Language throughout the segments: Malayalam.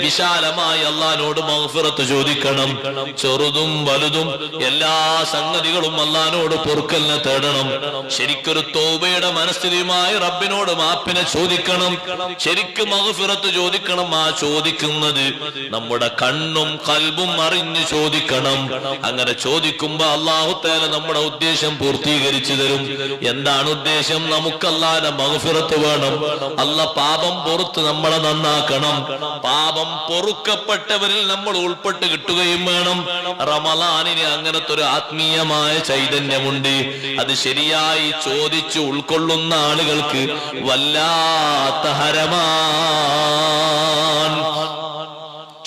വിശാലമായി അള്ളാഹിനോട് മഗ്ഫിറത്ത് ചോദിക്കണം. ചെറുതും വലുതും എല്ലാ സംഗതികളും അള്ളാഹിനോട് പൊറുക്കലിനെ തേടണം. ശരിക്കൊരു തൗബയുടെ മനസ്ഥിതിയുമായി റബ്ബിനോട് മാപ്പിനെ ചോദിക്കണം. ശരിക്കും മഗ്ഫിറത്ത് ചോദിക്കണം. ആ ചോദിക്കുന്നത് നമ്മുടെ കണ്ണും ഖൽബും അറിഞ്ഞ് ചോദിക്കണം. അങ്ങനെ ചോദിക്കുമ്പോ അല്ലാഹു തആല നമ്മുടെ ഉദ്ദേശം പൂർത്തീകരിച്ചു തരും. എന്താണ് ഉദ്ദേശം? നമുക്ക് അല്ലാഹുവിന്റെ മഗ്ഫിറത്ത് വേണം. അല്ലാഹ് പാപം പൊറുത്ത് നമ്മളെ നന്നാക്കണം. പാപം പൊറുക്കപ്പെട്ടവരിൽ നമ്മൾ ഉൾപ്പെട്ട് കിട്ടുകയും വേണം. റമളാനിന് അങ്ങനത്തെ ഒരു ആത്മീയമായ ചൈതന്യമുണ്ട്. അത് ശരിയായി ചോദിച്ച് ഉൾക്കൊള്ളുന്ന ആളുകൾക്ക് വല്ലാത്ത ഹരമാണ്.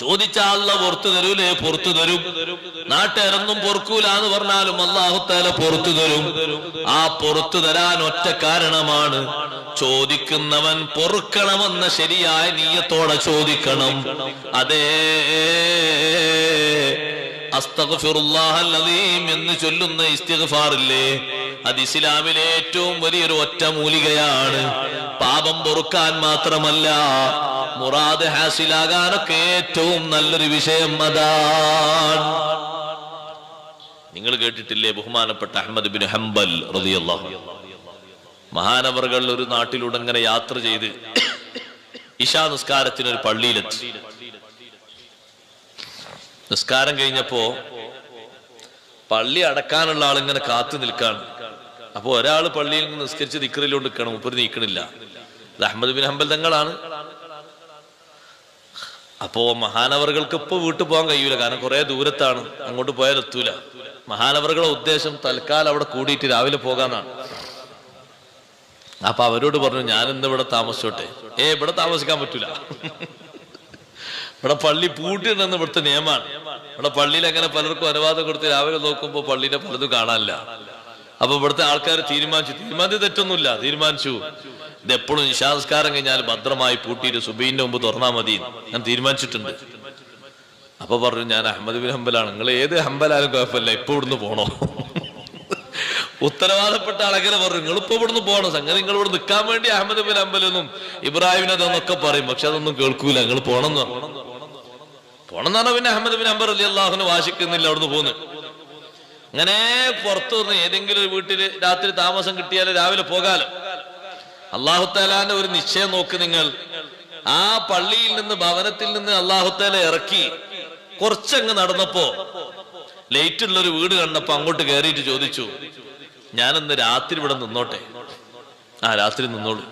ചോദിച്ചാൽ അല്ലാഹ് പുറത്തു തരൂലേ? പുറത്തു തരും. നാട്ടുകാരൊന്നും പൊറുക്കൂല എന്ന് പറഞ്ഞാലും അല്ലാഹു തആല പുറത്തു തരും. ആ പുറത്തു തരാൻ ഒറ്റ കാരണമാണ്, ചോദിക്കുന്നവൻ പൊറുക്കണമെന്ന ശരിയായ നിയ്യത്തോടെ ചോദിക്കണം. അതേ അസ്തഗ്ഫിറുല്ലാഹൽ അലീം എന്ന് ചൊല്ലുന്ന ഇസ്തിഗ്ഫാറില്ലേ, അത് ഇസ്ലാമിലെ ഏറ്റവും വലിയൊരു ഒറ്റമൂലികയാണ്. പാപം പൊറുക്കാൻ മാത്രമല്ല, മുറാദ് ഹാസിലാകാനൊക്കെ ഏറ്റവും നല്ലൊരു വിഷയം അതാണ്. നിങ്ങൾ കേട്ടിട്ടില്ലേ ബഹുമാനപ്പെട്ട അഹ്മദ് ബിൻ ഹംബൽ റളിയല്ലാഹു അൻഹു മഹാനവറുകൾ ഒരു നാട്ടിലൂടെ ഇങ്ങനെ യാത്ര ചെയ്ത് ഇശാ നിസ്കാരത്തിന് ഒരു പള്ളിയിലെത്തി. നിസ്കാരം കഴിഞ്ഞപ്പോ പള്ളി അടക്കാനുള്ള ആളിങ്ങനെ കാത്തു നിൽക്കാണ്. അപ്പൊ ഒരാള് പള്ളിയിൽ നിന്ന് നിസ്കരിച്ച് ദിക്റിലോട്ട് നിൽക്കണം, മുപ്പര് നീക്കണില്ല. ഇത് അഹ്മദ് ബിൻ ഹംബൽ തങ്ങളാണ്. അപ്പോ മഹാനവറുകൾക്ക് ഇപ്പൊ വീട്ടിൽ പോകാൻ കഴിയൂല, കാരണം കുറെ ദൂരത്താണ്, അങ്ങോട്ട് പോയാൽ എത്തൂല. മഹാനവറുകളുടെ ഉദ്ദേശം തൽക്കാലം അവിടെ കൂടിയിട്ട് രാവിലെ പോകാന്നാണ്. അപ്പൊ അവരോട് പറഞ്ഞു, ഞാൻ ഇന്ന് ഇവിടെ താമസിച്ചോട്ടെ. ഇവിടെ താമസിക്കാൻ പറ്റൂല, ഇവിടെ പള്ളി പൂട്ടിയിട്ടെന്ന് ഇവിടുത്തെ നിയമമാണ്. ഇവിടെ പള്ളിയിൽ അങ്ങനെ പലർക്കും അനുവാദം കൊടുത്ത് രാവിലെ നോക്കുമ്പോ പള്ളിയുടെ പലതും കാണാനില്ല. അപ്പൊ ഇവിടുത്തെ ആൾക്കാർ തീരുമാനിച്ചു തെറ്റൊന്നുമില്ല, തീരുമാനിച്ചു ഇതെപ്പോഴും നിശാസ്കാരം കഴിഞ്ഞാൽ ഭദ്രമായി പൂട്ടിയിട്ട് സുബൈന്റെ മുമ്പ് തുറന്നാ മതി ഞാൻ തീരുമാനിച്ചിട്ടുണ്ട്. അപ്പൊ പറഞ്ഞു, ഞാൻ അഹ്മദ് ബിൻ ഹംബലാണ്, നിങ്ങൾ ഏത് ഹംബലാലും കുഴപ്പമില്ല, ഇപ്പൊ ഇവിടുന്ന് പോണോ? ഉത്തരവാദപ്പെട്ട ആളങ്ങനെ പറഞ്ഞു, നിങ്ങളിപ്പോ ഇവിടുന്ന് പോകണം. സംഗതി നിങ്ങൾ ഇവിടെ നിൽക്കാൻ വേണ്ടി അഹ്മദ് ബിൻ ഹംബലെന്നും ഇബ്രാഹിമിനെന്നൊക്കെ പറയും, പക്ഷെ അതൊന്നും കേൾക്കൂല. നിങ്ങൾ പോണെന്ന് പറഞ്ഞാൽ പിന്നെ അഹ്മദ് ബിൻ ഹംബൽ റളിയല്ലാഹു അൻഹു വാശിക്കുന്നില്ല, അവിടുന്ന് പോന്ന്. അങ്ങനെ പുറത്തു നിന്ന് ഏതെങ്കിലും ഒരു വീട്ടില് രാത്രി താമസം കിട്ടിയാൽ രാവിലെ പോകാലോ. അല്ലാഹു തആലാന്റെ ഒരു നിശ്ചയം നോക്ക് നിങ്ങൾ. ആ പള്ളിയിൽ നിന്ന്, ഭവനത്തിൽ നിന്ന് അല്ലാഹു തആല ഇറക്കി കുറച്ചങ്ങ് നടന്നപ്പോ ലൈറ്റുള്ളൊരു വീട് കണ്ടപ്പോ അങ്ങോട്ട് കയറിയിട്ട് ചോദിച്ചു, ഞാനിന്ന് രാത്രി ഇവിടെ നിന്നോട്ടെ? ആ രാത്രി നിന്നോളൂ,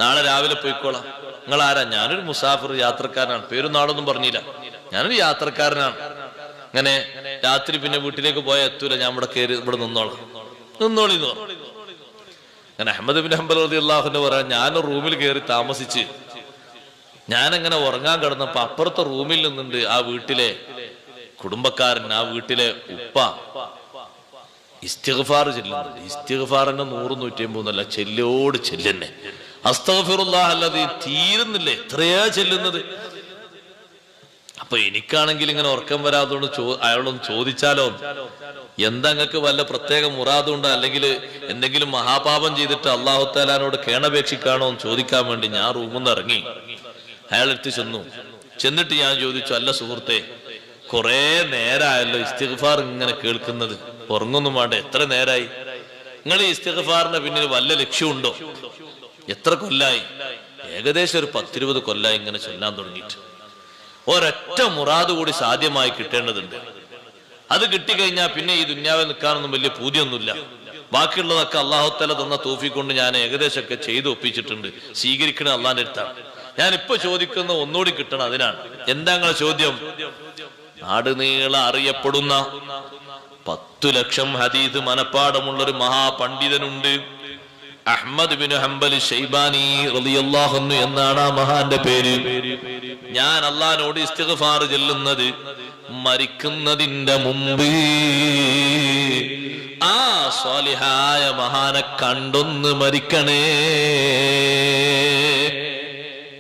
നാളെ രാവിലെ പോയിക്കോളാം. നിങ്ങൾ ആരാ? ഞാനൊരു മുസാഫിർ, യാത്രക്കാരനാണ്. പേരും നാളൊന്നും പറഞ്ഞില്ല, ഞാനൊരു യാത്രക്കാരനാണ്. അങ്ങനെ രാത്രി പിന്നെ വീട്ടിലേക്ക് പോയാൽ എത്തൂല, ഞാൻ ഇവിടെ കയറി ഇവിടെ നിന്നോളാം. നിന്നോളിന്ന് പറഞ്ഞു. അങ്ങനെ അഹ്മദ് ബിൻ ഹംബൽ റളിയല്ലാഹു അൻഹു പറയാൻ, ഞാൻ റൂമിൽ കയറി താമസിച്ച് ഞാനങ്ങനെ ഉറങ്ങാൻ കിടന്നപ്പോ അപ്പുറത്തെ റൂമിൽ നിന്നുണ്ട് ആ വീട്ടിലെ കുടുംബക്കാരൻ, ആ വീട്ടിലെ ഉപ്പ ഇസ്തിഗ്ഫാർ ചെല്ലുന്നുണ്ട്. ഇസ്തിഗ്ഫാറിന്റെ 100-150 ചെല്ലോട് ചെല്ലുന്നെ. അസ്തഗ്ഫിറുല്ലാഹ് അല്ലദീ തീരുന്നില്ല, എത്രയാ ചെല്ലുന്നത്. അപ്പൊ എനിക്കാണെങ്കിൽ ഇങ്ങനെ ഉറക്കം വരാതുകൊണ്ട് അയാളൊന്ന് ചോദിച്ചാലോ, എന്താ നിങ്ങൾക്ക് വല്ല പ്രത്യേക മുറാദുണ്ടോ, അല്ലെങ്കിൽ എന്തെങ്കിലും മഹാപാപം ചെയ്തിട്ട് അല്ലാഹു തആലാനോട് കേണപേക്ഷിക്കാണോ എന്ന് ചോദിക്കാൻ വേണ്ടി ഞാൻ റൂമിൽ നിന്ന് ഇറങ്ങി. അയാൾ എടുത്ത് ചെന്നിട്ട് ഞാൻ ചോദിച്ചു, അല്ല സുഹൃത്തെ, കുറെ നേരമായല്ലോ ഇസ്തിഗ്ഫാർ ഇങ്ങനെ കേൾക്കുന്നത്, ഉറങ്ങൊന്നും വേണ്ട, എത്ര നേരായി? നിങ്ങൾ ഈ ഇസ്തിഗ്ഫാറിന്റെ പിന്നിൽ വല്ല ലക്ഷ്യമുണ്ടോ? എത്ര കൊല്ലായി? ഏകദേശം ഒരു 10-20 കൊല്ലായി ഇങ്ങനെ ചൊല്ലാൻ തുടങ്ങിയിട്ട്. ഒരൊറ്റ മുറാദ് കൂടി സാധ്യമായി കിട്ടേണ്ടതുണ്ട്. അത് കിട്ടിക്കഴിഞ്ഞാൽ പിന്നെ ഈ ദുന്യാവിൽ നിൽക്കാനൊന്നും വലിയ പൂതിയൊന്നുമില്ല. ബാക്കിയുള്ളതൊക്കെ അല്ലാഹു തആല തന്ന തൗഫീഖ് കൊണ്ട് ഞാൻ ഏകദേശമൊക്കെ ചെയ്ത് ഒപ്പിച്ചിട്ടുണ്ട്. സ്വീകരിക്കണ അള്ളാന്റെ അടുത്താണ്. ഞാൻ ഇപ്പൊ ചോദിക്കുന്ന ഒന്നുകൂടി കിട്ടണം, അതിനാണ്. എന്താ നിങ്ങളെ ചോദ്യം? നാടുനീള അറിയപ്പെടുന്ന 10 ലക്ഷം ഹദീസ് മനപ്പാടമുള്ളൊരു മഹാപണ്ഡിതനുണ്ട്, അഹ്മദ് ബിൻ ഹംബൽ ശൈബാനി റളിയല്ലാഹു അൻഹു എന്നാണ് ആ മഹാന്റെ പേര്. ഞാൻ അല്ലാഹുവിനോട് ഇസ്തിഗ്ഫാർ ചൊല്ലുന്നത് മരിക്കുന്നതിന്റെ മുമ്പ് ആ സ്വാലിഹായ മഹാനെ കണ്ടൊന്ന് മരിക്കണേ.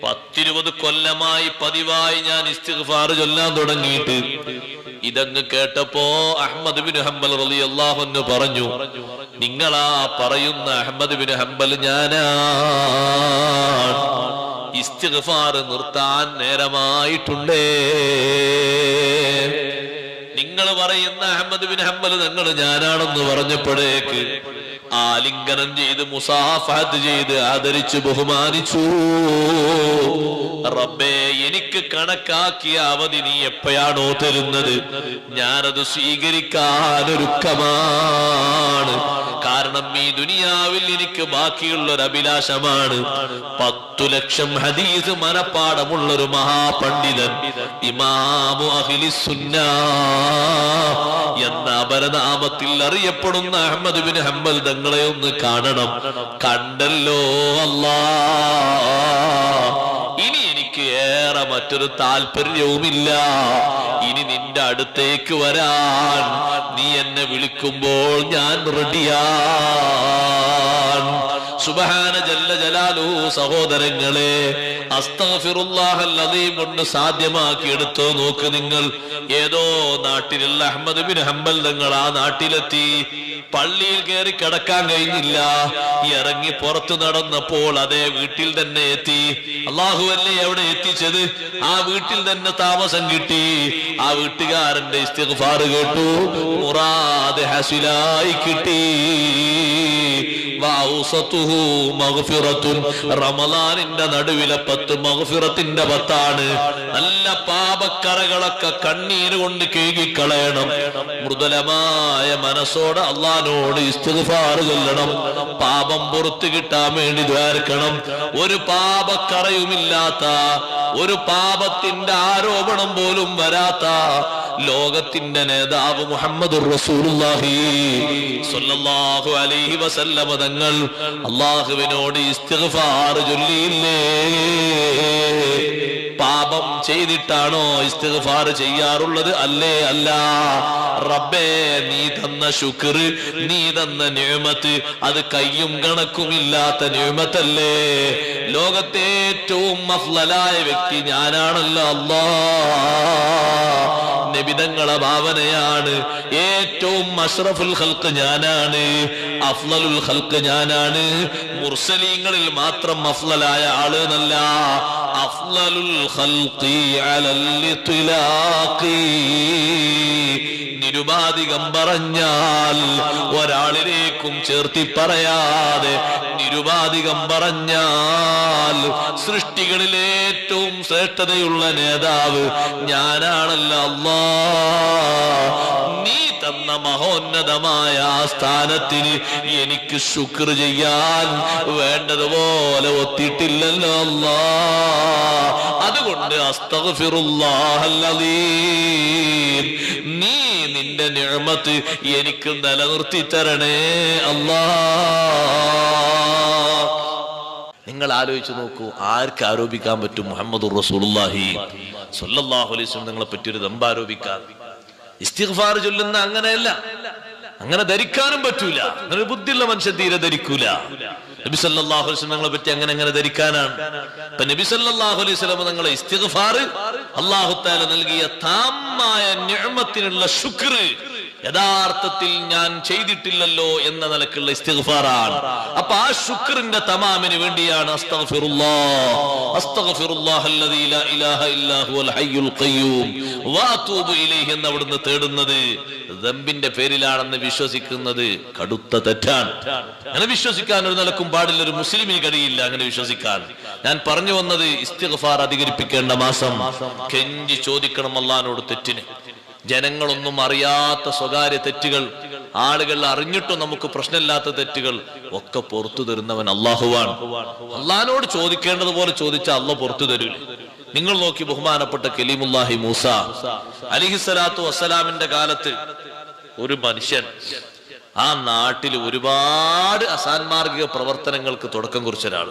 10-20 കൊല്ലമായി പതിവായി ഞാൻ ഇസ്തിഗ്ഫാർ ചൊല്ലാൻ തുടങ്ങിയിട്ട് ഇതങ്ങ് കേട്ടപ്പോ അഹ്മദ് ബിൻ ഹംബൽ റളിയല്ലാഹു അൻഹു പറഞ്ഞു, നിങ്ങളാ പറയുന്ന അഹ്മദ് ബിൻ ഹംബൽ ഞാനാണ്. ഇസ്തിഗ്ഫാർ നിർത്താൻ നേരമായിട്ടുണ്ടേ. നിങ്ങൾ പറയുന്ന അഹ്മദ് ബിൻ ഹംബൽ തങ്ങൾ ഞാനാണെന്ന് പറഞ്ഞപ്പോഴേക്ക് ആലിംഗനം ചെയ്ത് മുസാഫഹത്ത് ചെയ്ത് ആദരിച്ചു ബഹുമാനിച്ചു. റബ്ബേ, എനിക്ക് കണക്കാക്കിയ അവധി നീ എപ്പോഴാണോ തരുന്നത് ഞാനത് സ്വീകരിക്കാനൊരുക്കമാണ്. കാരണം ഈ ദുനിയാവിൽ എനിക്ക് ബാക്കിയുള്ളൊരു അഭിലാഷമാണ് 10 ലക്ഷം ഹദീസ് മനപ്പാടമുള്ളൊരു മഹാപണ്ഡിതൻ ഇമാമു അഹ്ലിസ് സുന്നഹ് എന്ന അപരനാമത്തിൽ അറിയപ്പെടുന്ന അഹ്മദ് ബിൻ ഹംബൽ തങ്ങളെ ഒന്ന് കാണണം. കണ്ടല്ലോ അല്ലാഹ്, ഇനി എനിക്ക് ഏറെ മറ്റൊരു താല്പര്യവുമില്ല. ഇനി നിന്റെ അടുത്തേക്ക് വരാൻ നീ എന്നെ വിളിക്കുമ്പോൾ ഞാൻ റെഡിയാണ്. സുബ്ഹാന ജല്ല ജലാലുഹു. സഹോദരങ്ങളെ, അസ്തഗ്ഫിറുല്ലാഹൽ അദീം കൊണ്ട് സാധ്യമാക്കി എടുത്തോ നോക്ക് നിങ്ങൾ. ഏതോ നാട്ടിലുള്ള അഹ്മദ് ബിൻ ഹംബൽ തങ്ങൾ ആ നാട്ടിലെത്തി. പള്ളിയിൽ കയറി കിടക്കാൻ കഴിഞ്ഞില്ല. ഇറങ്ങി പുറത്തു നടന്നപ്പോൾ അതേ വീട്ടിൽ തന്നെ എത്തി. അല്ലാഹുവല്ലേ എവിടെ എത്തിച്ചത്? ആ വീട്ടിൽ തന്നെ താമസം കിട്ടി. ആ വീട്ടുകാരന്റെ ഇസ്തിഗ്ഫാർ കേട്ടു. മുറാദ് ഹസിലായി കിട്ടി. റമളാനിന്റെ നടുവിലെ 10 മഗ്ഫിറത്തിന്റെ 10ആണ്. നല്ല പാപക്കറകളൊക്കെ കണ്ണീര് കൊണ്ട് കഴുകിക്കളയണം. മൃദുലമായ മനസ്സോടെ അള്ളാനോട് ഇസ്തിഗ്ഫാർ ചൊല്ലണം. പാപം പുറത്തു കിട്ടാൻ വേണ്ടി ദ്വാരക്കണം. ഒരു പാപക്കറയുമില്ലാത്ത, ഒരു പാപത്തിന്റെ ആരോപണം പോലും വരാത്ത ലോകത്തിന്റെ നേതാവ് മുഹമ്മദുർ റസൂലുള്ളാഹി സ്വല്ലല്ലാഹു അലൈഹി വസല്ലമ തങ്ങൾ അല്ലാഹുവിനോട് ഇസ്തിഗ്ഫാർ ചൊല്ലിയില്ലേ? പാപം ചെയ്തിട്ടാണോ ഇസ്തിഗ്ഫാർ ചെയ്യാറുള്ളത്? അല്ലേ അല്ല. റബ്ബേ, നീ തന്ന ശുക്ർ, നീ തന്ന നിഅമത്ത്, അത് കയ്യും കണക്കുമില്ലാത്ത നിഅമത്തല്ലേ? ലോകത്തെ ഏറ്റവും അഫ്ളലായ വ്യക്തി ഞാനാണല്ലോ അല്ലാഹ്. നബിതങ്ങളെ ഭാവനയാണ്. ഏറ്റവും അഷ്റഫുൽ ഖൽഖ് ഞാനാണ്, അഫ്ളലുൽ ഖൽഖ് ഞാനാണ്. മുർസലീങ്ങളിൽ മാത്രം അഫ്ളലായ ആള് എന്നല്ല, അഫ്ളലുൽ ഖൽഖി അലൽ ഇത്ലാഖി. നിരുപാധികം പറഞ്ഞാൽ, ഒരാളിലേക്കും ചേർത്തി പറയാതെ നിരുപാധികം പറഞ്ഞാൽ, സൃഷ്ടികളിലെ ഏറ്റവും ശ്രേഷ്ഠതയുള്ള നേതാവ് ഞാനാണല്ലോ അല്ലാഹ്. നീ തന്ന മഹോന്നതമായ ആ സ്ഥാനത്തിന് എനിക്ക് ശുക്ർ ചെയ്യാൻ വേണ്ടതുപോലെ ഒത്തിട്ടില്ലല്ലോ അല്ലാഹ്. അതുകൊണ്ട് അസ്തഗ്ഫിറുല്ലാഹൽ അദീം, നീ നിന്റെ നിഅമത്ത് എനിക്ക് നിലനിർത്തി തരണേ അല്ലാഹ്. നിങ്ങൾ ആലോചിച്ച് നോക്കൂ, ആർക്ക് ആരോപിക്കാൻ പറ്റും മുഹമ്മദുർ റസൂലുള്ളാഹി സ്വല്ലല്ലാഹു അലൈഹി വസല്ലം നിങ്ങളെ പറ്റി ഒരു ദമ്പ് ആരോപിക്കാൻ? ഇസ്തിഗ്ഫാർ ചൊല്ലുന്ന അങ്ങനെയല്ല, അങ്ങനെ ധരിക്കാനും പറ്റൂല. അങ്ങനെ ബുദ്ധിയുള്ള മനുഷ്യൻ തീരെ ധരിക്കൂല. നബി സല്ലല്ലാഹു അലൈഹി വസല്ലം നിങ്ങളെ പറ്റി അങ്ങനെ ധരിക്കാനാണ്. ഇപ്പൊ നബി സല്ലല്ലാഹു അലൈഹി വസല്ലം നിങ്ങളെ ഇസ്തിഗ്ഫാർ അല്ലാഹു തആല നൽകിയ താമായ നിഅമത്തിനുള്ള ശുക്ർ യഥാർത്ഥത്തിൽ ഞാൻ ചെയ്തിട്ടില്ലല്ലോ എന്ന നിലക്കുള്ള ഇസ്തിഗ്ഫാറാണ്. അപ്പൊ ആ ശുക്രിന്റെ തമാമിന് വേണ്ടിയാണ് അസ്തഗ്ഫിറുല്ലാഹല്ലദീ ലാ ഇലാഹ ഇല്ലാ ഹുവൽ ഹയ്യുൽ ഖയ്യൂം വഅതൂബു ഇലൈഹി എന്ന് അവിടുന്ന് തേടുന്നത് ദമ്പിന്റെ പേരിലാണെന്ന് വിശ്വസിക്കുന്നത് കടുത്ത തെറ്റാണ്. അങ്ങനെ വിശ്വസിക്കാൻ ഒരു നിലക്കും പാടില്ല, ഒരു മുസ്ലിമിന് കഴിയില്ല അങ്ങനെ വിശ്വസിക്കാൻ. ഞാൻ പറഞ്ഞു വന്നത്, ഇസ്തിഗ്ഫാർ അധികരിപ്പിക്കേണ്ട മാസം. കെഞ്ചി ചോദിക്കണം അല്ലാഹുവോട് തെറ്റിന്. ജനങ്ങളൊന്നും അറിയാത്ത സ്വകാര്യ തെറ്റുകൾ, ആളുകൾ അറിഞ്ഞിട്ടും നമുക്ക് പ്രശ്നമില്ലാത്ത തെറ്റുകൾ ഒക്കെ പുറത്തു തരുന്നവൻ അല്ലാഹുവാണ്. അല്ലാഹുവോട് ചോദിക്കേണ്ടതുപോലെ ചോദിച്ചാൽ അല്ലാഹു പുറത്തു തരൂല. നിങ്ങൾ നോക്കി, ബഹുമാനപ്പെട്ട കലീമുല്ലാഹി മൂസ അലൈഹിസ്സലാത്തു വസ്സലാമിന്റെ കാലത്ത് ഒരു മനുഷ്യൻ ആ നാട്ടിൽ ഒരുപാട് അസാൻമാർഗിക പ്രവർത്തനങ്ങൾക്ക് തുടക്കം കുറിച്ച ഒരാൾ.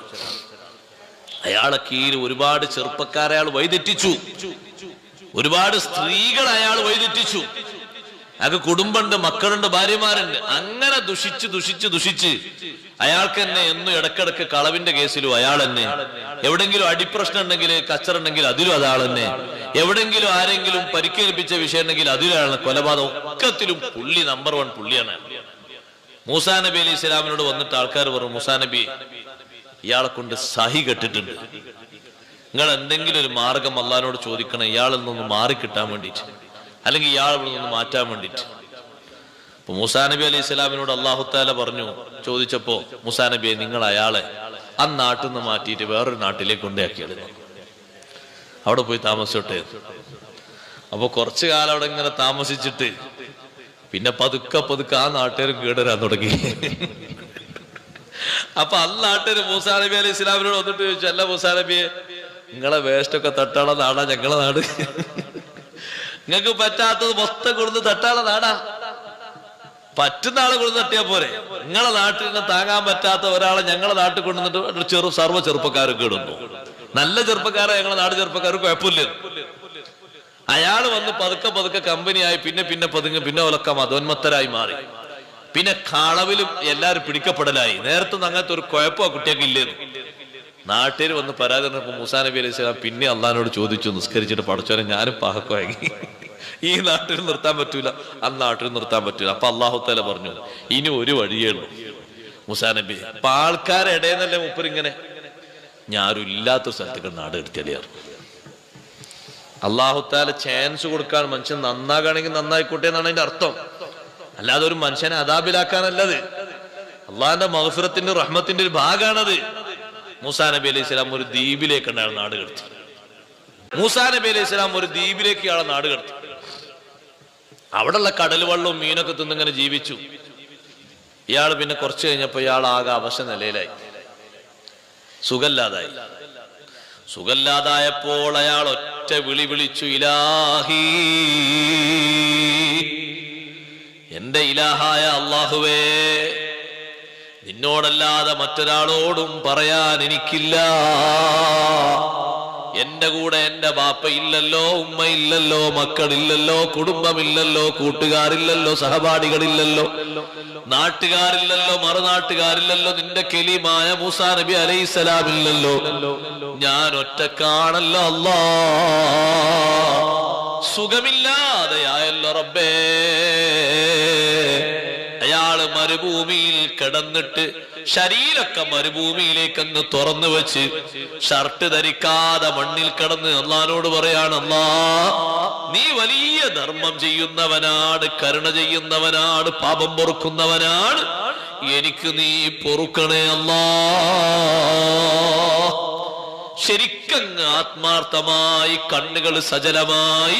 അയാളെ കീഴിൽ ഒരുപാട് ചെറുപ്പക്കാരെ അയാൾ വഴിതെറ്റിച്ചു. ഒരുപാട് സ്ത്രീകൾ അയാൾ വഴിതെറ്റിച്ചു. അയാൾക്ക് കുടുംബമുണ്ട്, മക്കളുണ്ട്, ഭാര്യമാരുണ്ട്. അങ്ങനെ ദുഷിച്ച് അയാൾക്ക് തന്നെ എന്നും ഇടക്കിടക്ക് കളവിന്റെ കേസിലും അയാൾ തന്നെ, എവിടെങ്കിലും അടിപ്രശ്നം ഉണ്ടെങ്കിൽ, കച്ചറുണ്ടെങ്കിൽ അതിലും അയാൾ തന്നെ, എവിടെങ്കിലും ആരെങ്കിലും പരിക്കേൽപ്പിച്ച വിഷയം ഉണ്ടെങ്കിൽ അതിലാണ്, കൊലപാതകം ഒക്കത്തിലും പുള്ളി നമ്പർ 1 പുള്ളിയാണ്. മൂസാ നബി അലൈഹി സ്വലാമിനോട് വന്നിട്ട് ആൾക്കാർ പറഞ്ഞു, മൂസാ നബി ഇയാളെ കൊണ്ട് സഹി കെട്ടിട്ടുണ്ട്, നിങ്ങൾ എന്തെങ്കിലും ഒരു മാർഗം അള്ളാഹിനോട് ചോദിക്കണം, ഇയാളിൽ നിന്ന് മാറിക്കിട്ടാൻ വേണ്ടിയിട്ട്, അല്ലെങ്കിൽ ഇയാൾ ഇവിടെ നിന്ന് മാറ്റാൻ വേണ്ടിയിട്ട്. അപ്പൊ മൂസാ നബി അലൈഹി സ്വലാമിനോട് അള്ളാഹു തആല പറഞ്ഞു, ചോദിച്ചപ്പോ മൂസാ നബിയെ നിങ്ങൾ അയാളെ ആ നാട്ടിൽ നിന്ന് മാറ്റിയിട്ട് വേറൊരു നാട്ടിലേക്ക് കൊണ്ടാക്കിയെടുത്തു, അവിടെ പോയി താമസിച്ചോട്ടെ. അപ്പൊ കുറച്ചു കാലം അവിടെ ഇങ്ങനെ താമസിച്ചിട്ട് പിന്നെ പതുക്കെ പതുക്കെ ആ നാട്ടുകാരും കേടുവരാൻ തുടങ്ങി. അപ്പൊ നാട്ടുകാർ മൂസാ നബി അലൈഹി സ്വലാമിനോട് വന്നിട്ട് ചോദിച്ചു, അല്ല മൂസാ നബിയെ, നിങ്ങളെ വേസ്റ്റൊക്കെ തട്ടാളെ നാടാ ഞങ്ങളെ നാട്, നിങ്ങൾക്ക് പറ്റാത്തത് മൊത്തം കൊടുത്ത് തട്ടാളെ നാടാ, പറ്റുന്ന ആളെ കൊടുത്ത് തട്ടിയാ പോരെ, നിങ്ങളെ നാട്ടിൽ നിന്ന് താങ്ങാൻ പറ്റാത്ത ഒരാളെ ഞങ്ങളെ നാട്ടിൽ കൊണ്ടുവന്നിട്ട് സർവ്വ ചെറുപ്പക്കാരൊക്കെ ഇടുന്നു, നല്ല ചെറുപ്പക്കാരെ ഞങ്ങളെ നാട് ചെറുപ്പക്കാർക്ക് കുഴപ്പമില്ല. അയാൾ വന്ന് പതുക്കെ പതുക്കെ കമ്പനിയായി, പിന്നെ പതുങ്ങി, പിന്നെ ഒലക്ക മതോന്മത്തരായി മാറി, പിന്നെ കളവിലും എല്ലാരും പിടിക്കപ്പെടലായി. നേരത്തെ അങ്ങനത്തെ ഒരു കുഴപ്പമോ കുട്ടിയൊക്കെ ഇല്ലേന്ന് നാട്ടിൽ വന്ന് പരാതി പറഞ്ഞപ്പോ മൂസാ നബി അലൈഹി സ്വലാം പിന്നെ അള്ളാഹിനോട് ചോദിച്ചു, നിസ്കരിച്ചിട്ട് പടച്ചോനെ ഞാനും പാകക്കുഴങ്ങി, ഈ നാട്ടിൽ നിർത്താൻ പറ്റൂല, ആ നാട്ടിൽ നിർത്താൻ പറ്റൂല. അപ്പൊ അള്ളാഹു തആല പറഞ്ഞു, ഇനി ഒരു വഴിയേ ഉള്ളൂ മൂസാ നബി. അപ്പൊ ആൾക്കാരെ ഇടയെന്നല്ലേ മൂപ്പരിങ്ങനെ ഞാനും ഇല്ലാത്തൊരു സ്ഥലത്തേക്ക് നാട് എടുത്തിയാൽ അള്ളാഹു തആല ചാൻസ് കൊടുക്കാൻ, മനുഷ്യൻ നന്നാകണമെങ്കിൽ നന്നായിക്കോട്ടെ എന്നാണ് അതിന്റെ അർത്ഥം. അല്ലാതെ ഒരു മനുഷ്യനെ അദാബിലാക്കാനല്ലത്, അള്ളാഹിന്റെ മഗ്ഫിറത്തിന്റെ റഹ്മത്തിന്റെ ഒരു ഭാഗമാണത്. മൂസാ നബി അലൈഹി സ്വലാം ഒരു ദ്വീപിലേക്ക് അയാൾ നാട് കടത്തി. മൂസാ നബി അലൈഹി സ്വലാം ഒരു ദ്വീപിലേക്ക് ഇയാളെ നാട് കടത്തി. അവിടെയുള്ള കടൽ വെള്ളവും മീനൊക്കെ തിന്നിങ്ങനെ ജീവിച്ചു. ഇയാൾ പിന്നെ കുറച്ച് കഴിഞ്ഞപ്പോ ഇയാൾ ആകെ അവശ നിലയിലായി, സുഖല്ലാതായി. സുഖല്ലാതായപ്പോൾ അയാൾ ഒറ്റ വിളി വിളിച്ചു, ഇലാഹി, എന്റെ ഇലാഹായ അല്ലാഹുവേ, നിന്നോടല്ലാതെ മറ്റൊരാളോടും പറയാൻ എനിക്കില്ല. എന്റെ കൂടെ എന്റെ ബാപ്പ ഇല്ലല്ലോ, ഉമ്മ ഇല്ലല്ലോ, മക്കളില്ലല്ലോ, കുടുംബമില്ലല്ലോ, കൂട്ടുകാരില്ലല്ലോ, സഹപാഠികളില്ലല്ലോ, നാട്ടുകാരില്ലല്ലോ, മറുനാട്ടുകാരില്ലല്ലോ, നിന്റെ കലീമായ മൂസാ നബി അലൈഹിസ്സലാമില്ലല്ലോ, ഞാൻ ഒറ്റക്കാണല്ലോ അല്ലാ. സുഖമില്ലാതെയായല്ലോ റബ്ബേ. അയാള് മരുഭൂമിയിൽ കിടന്നിട്ട് ശരീരമൊക്കെ മരുഭൂമിയിലേക്ക് അങ്ങ് തുറന്നു വെച്ച് ഷർട്ട് ധരിക്കാതെ മണ്ണിൽ കിടന്ന് അള്ളാഹിനോട് പറയാണ്, അല്ലാ നീ വലിയ ധർമ്മം ചെയ്യുന്നവനാണ്, കരുണ ചെയ്യുന്നവനാണ്, പാപം പൊറുക്കുന്നവനാണ്, എനിക്ക് നീ പൊറുക്കണേ അല്ലാ. ശരിക്കങ്ങ് ആത്മാർത്ഥമായി, കണ്ണുകൾ സജലമായി,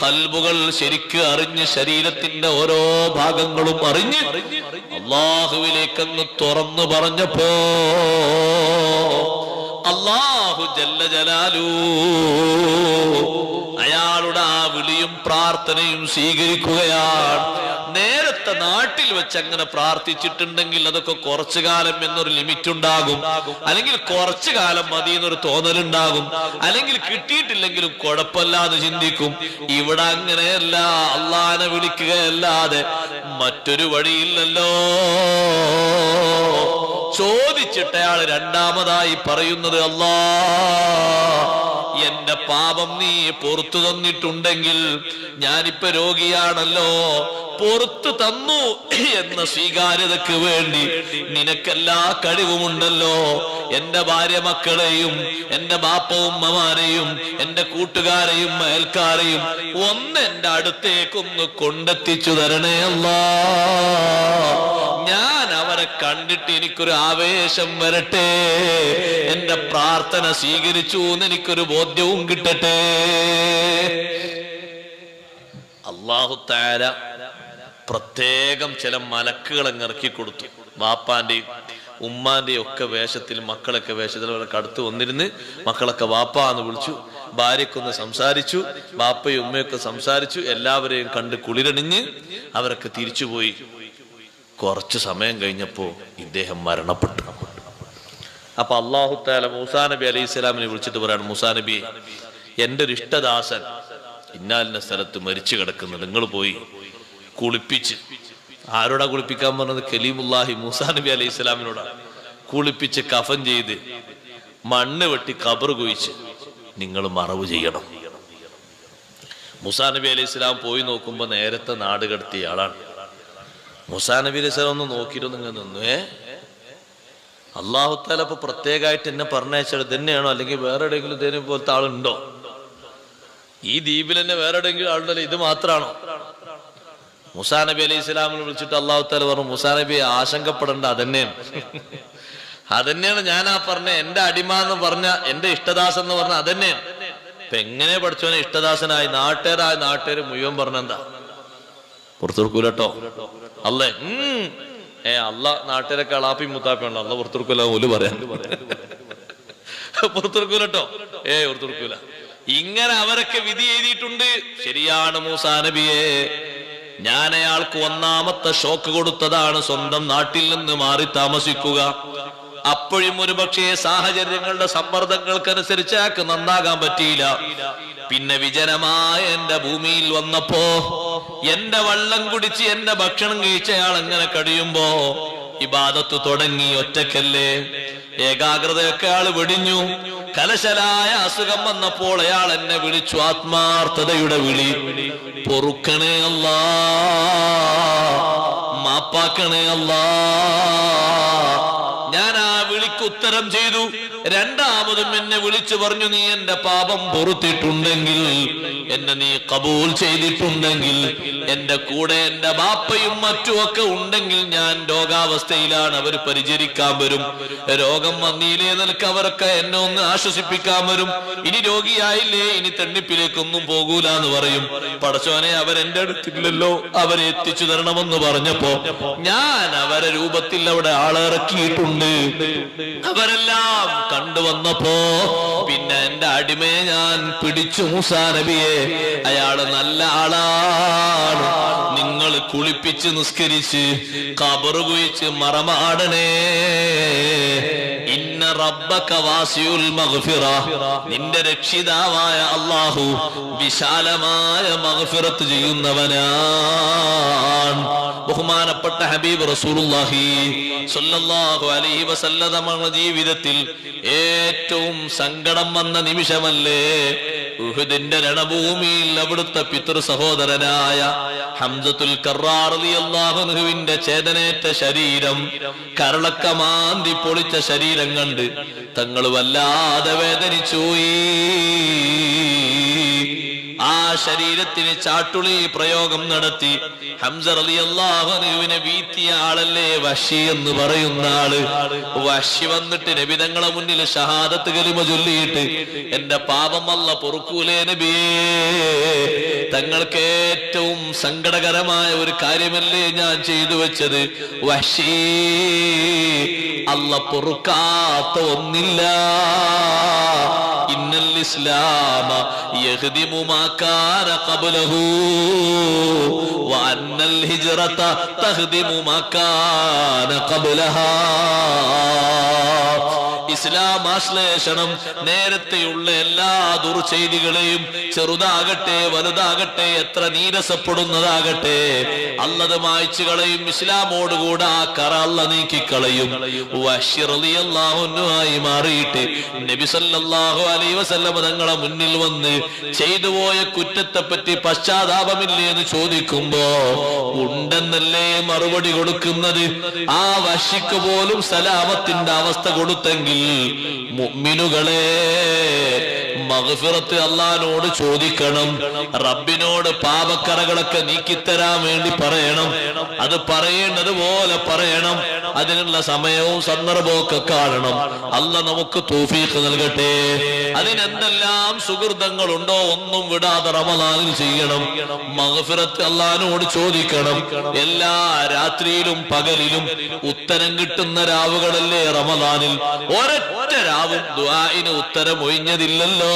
കൽബുകൾ ശരിക്ക് അറിഞ്ഞ്, ശരീരത്തിന്റെ ഓരോ ഭാഗങ്ങളും അറിഞ്ഞ് അള്ളാഹുവിലേക്കങ്ങ് തുറന്നു പറഞ്ഞപ്പോ അല്ലാഹു ജല്ല ജലാലു അയാളുടെ ആ വിളിയും പ്രാർത്ഥനയും സ്വീകരിക്കുകയാണ്. നേരത്തെ നാട്ടിൽ വെച്ച് അങ്ങനെ പ്രാർത്ഥിച്ചിട്ടുണ്ടെങ്കിൽ അതൊക്കെ കുറച്ചു കാലം എന്നൊരു ലിമിറ്റ് ഉണ്ടാകും, അല്ലെങ്കിൽ കുറച്ചു കാലം മതി എന്നൊരു തോന്നലുണ്ടാകും, അല്ലെങ്കിൽ കിട്ടിയിട്ടില്ലെങ്കിലും കുഴപ്പമില്ലാതെ ചിന്തിക്കും. ഇവിടെ അങ്ങനെയല്ല, അള്ളാനെ വിളിക്കുകയല്ലാതെ മറ്റൊരു വഴിയില്ലല്ലോ. ചോദിച്ചിട്ട് അയാൾ രണ്ടാമതായി പറയുന്നത്, അല്ലാ എന്റെ പാപം നീ പുറത്തു തന്നിട്ടുണ്ടെങ്കിൽ, ഞാനിപ്പോ രോഗിയാണല്ലോ, പുറത്തു തന്നു എന്ന സ്വീകാര്യതയ്ക്ക് വേണ്ടി നിനക്കെല്ലാ കഴിവുമുണ്ടല്ലോ. എന്റെ ഭാര്യ മക്കളെയും എന്റെ ബാപ്പ ഉമ്മമാരെയും എന്റെ കൂട്ടുകാരെയും അയൽക്കാരെയും ഒന്ന് എന്റെ അടുത്തേക്കൊന്ന് കൊണ്ടെത്തിച്ചു തരണേ അല്ലാ. ഞാൻ അവരെ കണ്ടിട്ട് എനിക്കൊരു ആവേശം വരട്ടെ, എന്റെ പ്രാർത്ഥന സ്വീകരിച്ചു എന്ന് എനിക്കൊരു ബോധ്യവും കിട്ടട്ടെ. അല്ലാഹു തആല പ്രത്യേകം ചില മലക്കുകളെ ഇറക്കി കൊടുത്തു. വാപ്പാന്റെയും ഉമ്മാന്റെയും ഒക്കെ വേഷത്തിൽ, മക്കളൊക്കെ വേഷത്തിൽ അവരൊക്കെ അടുത്ത് വന്നിരുന്ന് മക്കളൊക്കെ വാപ്പ എന്ന് വിളിച്ചു, ഭാര്യക്കൊന്ന് സംസാരിച്ചു, ബാപ്പയും ഉമ്മയൊക്കെ സംസാരിച്ചു, എല്ലാവരെയും കണ്ട് കുളിരണിഞ്ഞ് അവരൊക്കെ തിരിച്ചുപോയി. കുറച്ചു സമയം കഴിഞ്ഞപ്പോ ഇദ്ദേഹം മരണപ്പെട്ടു. അപ്പൊ അല്ലാഹു തആല മൂസാ നബി അലൈഹി സ്വലാമിനെ വിളിച്ചിട്ട് പറയാണ്, മൂസാ നബി, എന്റെ ഒരു ഇഷ്ടദാസൻ ഇന്നാലിന്റെ സ്ഥലത്ത് മരിച്ചു കിടക്കുന്നത്, നിങ്ങൾ പോയി കുളിപ്പിച്ച്. ആരോടാ കുളിപ്പിക്കാൻ പറഞ്ഞത്? കലീമുല്ലാഹി മൂസാ നബി അലൈഹി സ്വലാമിനോടാണ്. കുളിപ്പിച്ച് കഫൻ ചെയ്ത് മണ്ണ് വെട്ടി ഖബർ കുഴിച്ച് നിങ്ങൾ മറവ് ചെയ്യണം. മൂസാ നബി അലൈഹി സ്വലാം പോയി നോക്കുമ്പോ നേരത്തെ നാട് കടത്തിയ ആളാണ്. മൂസാ നബി അലൈഹി സ്വലാം ഒന്ന് നോക്കിയിട്ട് നിങ്ങൾ നിന്നു, അള്ളാഹു തആല ഇപ്പൊ പ്രത്യേകമായിട്ട് എന്നെ പറഞ്ഞയച്ചത് തന്നെയാണോ, അല്ലെങ്കിൽ വേറെ എവിടെയെങ്കിലും ഇതേ പോലത്തെ ആളുണ്ടോ? ഈ ദ്വീപിൽ തന്നെ വേറെ എവിടെയെങ്കിലും ആളുണ്ടല്ലോ, ഇത് മാത്രമാണോ? മൂസാ നബി അലൈഹി ഇസ്ലാമിനെ വിളിച്ചിട്ട് അള്ളാഹു തആല പറഞ്ഞു, മൂസാ നബി ആശങ്കപ്പെടേണ്ട, അതന്നെയാണ് ഞാൻ ആ പറഞ്ഞ എന്റെ അടിമ എന്ന് പറഞ്ഞ, എന്റെ ഇഷ്ടദാസൻ എന്ന് പറഞ്ഞ അതന്നെയാണ്. ഇപ്പൊ എങ്ങനെ പഠിച്ചവനെ ഇഷ്ടദാസനായി? നാട്ടുകാര് മുഴുവൻ പറഞ്ഞെന്താ? പുറത്തുകൊടുക്കൂലട്ടോ അല്ലേ? അല്ല നാട്ടുകാരൊക്കെ അളാപ്പി മുത്താപ്പി ഉണ്ടോ? അല്ല പുറത്തുകൊടുക്കൂല, ഓല് പറയാൻ പുറത്തുകൊടുക്കൂലട്ടോ. പുറത്തുകൊടുക്കൂല. ഇങ്ങനെ അവരൊക്കെ വിധി എഴുതിയിട്ടുണ്ട്. ശരിയാണ് മൂസാ നബിയെ, ഞാൻ അയാൾക്ക് ഒന്നാമത്തെ ഷോക്ക് കൊടുത്തതാണ് സ്വന്തം നാട്ടിൽ നിന്ന് മാറി താമസിക്കുക. അപ്പോഴും ഒരു പക്ഷേ സാഹചര്യങ്ങളുടെ സമ്മർദ്ദങ്ങൾക്കനുസരിച്ച് അയാൾക്ക് നന്നാകാൻ പറ്റിയില്ല. പിന്നെ വിജനമായ എന്റെ ഭൂമിയിൽ വന്നപ്പോ എന്റെ വെള്ളം കുടിച്ച് എന്റെ ഭക്ഷണം കഴിച്ച് അയാൾ എങ്ങനെ കഴിയുമ്പോ ഇബാദത്ത് തുടങ്ങി. ഒറ്റക്കല്ലേ, ഏകാഗ്രതയൊക്കെ അയാൾ വെടിഞ്ഞു. കലശലായ അസുഖം വന്നപ്പോൾ അയാൾ എന്നെ വിളിച്ചു, ആത്മാർത്ഥതയുടെ വിളി. പൊറുക്കണേ അല്ലാ, മാപ്പാക്കണേ അല്ലാ. ഞാൻ ആ വിളിക്ക് ഉത്തരം ചെയ്തു. രണ്ടാമതും എന്നെ വിളിച്ചു പറഞ്ഞു, നീ എന്റെ പാപം പൊറുത്തിട്ടുണ്ടെങ്കിൽ, എന്നെ നീ കബൂൽ ചെയ്തിട്ടുണ്ടെങ്കിൽ, എന്റെ കൂടെ എന്റെ ബാപ്പയും മറ്റുമൊക്കെ ഉണ്ടെങ്കിൽ ഞാൻ രോഗാവസ്ഥയിലാണ്, അവർ പരിചരിക്കാൻ വരും. രോഗം വന്നില്ലേ നിനക്ക് അവരൊക്കെ എന്നെ ഒന്ന് ആശ്വസിപ്പിക്കാൻ വരും. ഇനി രോഗിയായില്ലേ, ഇനി തെണ്ണിപ്പിലേക്കൊന്നും പോകൂല എന്ന് പറയും. പടച്ചോനെ, അവരെന്റെ അടുത്തില്ലല്ലോ, അവരെ എത്തിച്ചു തരണമെന്ന് പറഞ്ഞപ്പോ ഞാൻ അവരെ രൂപത്തിൽ അവിടെ ആളിറക്കിയിട്ടുണ്ട്. അവരെല്ലാം കണ്ടുവന്നപ്പോ പിന്നെ എന്റെ അടിമയെ ഞാൻ പിടിച്ചു. മൂസാ നബിയെ, അയാള് നല്ല ആളാണ്. നിങ്ങൾ കുളിപ്പിച്ച് നിസ്കരിച്ച് ഖബറ് കുഴിച്ച് മറമാടണേ. ഇന്ന റബ്ബക വാസിഉൽ മഗ്ഫിറ, നിന്റെ രക്ഷിതാവായ അല്ലാഹു വിശാലമായ മഗ്ഫിറത്ത് ചെയ്യുന്നവനാണ്. ബഹുമാനപ്പെട്ട ഹബീബ് റസൂലുള്ളാഹി സ്വല്ലല്ലാഹു അലൈഹി വസല്ലം തങ്ങളുടെ ജീവിതത്തിൽ ഏറ്റവും സങ്കടം വന്ന നിമിഷമല്ലേ ഉഹുദിന്റെ രണഭൂമിയിൽ അവിടുത്തെ പിതൃ സഹോദരനായ ഹംസത്തുൽ കർറാർ റളിയല്ലാഹു അൻഹുവിന്റെ ചേതനേറ്റ ശരീരം, കരളക്ക മാന്തി പൊളിച്ച ശരീരം കണ്ട് തങ്ങൾ വല്ലാതെ വേദനിച്ചുപോയി. ആ ശരീരത്തിന് ചാട്ടുളി പ്രയോഗം നടത്തി ഹംസ റളിയല്ലാഹു അൻഹുവിനെ വീഴ്ത്തിയ ആളല്ലേ വഹ്ശി എന്ന് പറയുന്ന ആള്. വഹ്ശി വന്നിട്ട് നബി തങ്ങളെ മുന്നിൽ ഷഹാദത്ത് കലിമ ചൊല്ലിയിട്ട്, എന്റെ പാപം അല്ലാഹ് പൊറുക്കൂലേ നബിയേ, തങ്ങൾക്ക് ഏറ്റവും സങ്കടകരമായ ഒരു കാര്യമല്ലേ ഞാൻ ചെയ്തു വെച്ചത്. വഹ്ശി, അല്ലാഹ് പൊറുക്കാത്ത ഒന്നില്ല. ഇന്നൽ ഇസ്ലാമ യഖ്ദിമു മാ കാന ഖബ്ലഹു വ അന്നൽ ഹിജ്റത തഖ്ദിമു മാ കാന ഖബ്ലഹാ. ഇസ്ലാം ആശ്ലേഷണം നേരത്തെയുള്ള എല്ലാ ദുർചെയ്തികളെയും, ചെറുതാകട്ടെ വലുതാകട്ടെ, എത്ര നീരസപ്പെടുന്നതാകട്ടെ, അല്ലത് മായ്ച്ചു കളയും. ഇസ്ലാമോടുകൂടെ ആ കറ അല്ല നീക്കിക്കളയും. വഹ്ശി റളിയല്ലാഹു അൻഹുവായി മാറിയിട്ട് നബി സല്ലല്ലാഹു അലൈഹി വസല്ലം തങ്ങളെ മുന്നിൽ വന്ന് ചെയ്തുപോയ കുറ്റത്തെ പറ്റി പശ്ചാത്താപമില്ലേ എന്ന് ചോദിക്കുമ്പോ ഉണ്ടെന്നല്ലേ മറുപടി കൊടുക്കുന്നത്. ആ വഹ്ശിക്ക് പോലും സലാമത്തിന്റെ അവസ്ഥ കൊടുത്തെങ്കിൽ മുഅ്മിനുകളെ, മഗ്ഫിറത്ത് അല്ലാഹുവോട് ചോദിക്കണം. റബ്ബിനോട് പാപക്കറകളൊക്കെ നീക്കിത്തരാൻ വേണ്ടി പറയണം. അത് പറയേണ്ടത് പോലെ പറയണം. അതിനുള്ള സമയവും സന്ദർഭവും ഒക്കെ കാണണം. അല്ലാഹ് നമുക്ക് തൗഫീഖ് നൽകട്ടെ. അതിനെന്തെല്ലാം സുഹൃതങ്ങളുണ്ടോ ഒന്നും വിടാതെ റമദാനിൽ ചെയ്യണം. മഗ്ഫിറത്ത് അല്ലാഹുവോട് ചോദിക്കണം. എല്ലാ രാത്രിയിലും പകലിലും ഉത്തരം കിട്ടുന്ന രാവുകളല്ലേ റമദാനിൽ. ഒരൊറ്റ രാവും ദുആഇന് ഉത്തരം ഒഴിഞ്ഞതില്ലല്ലോ.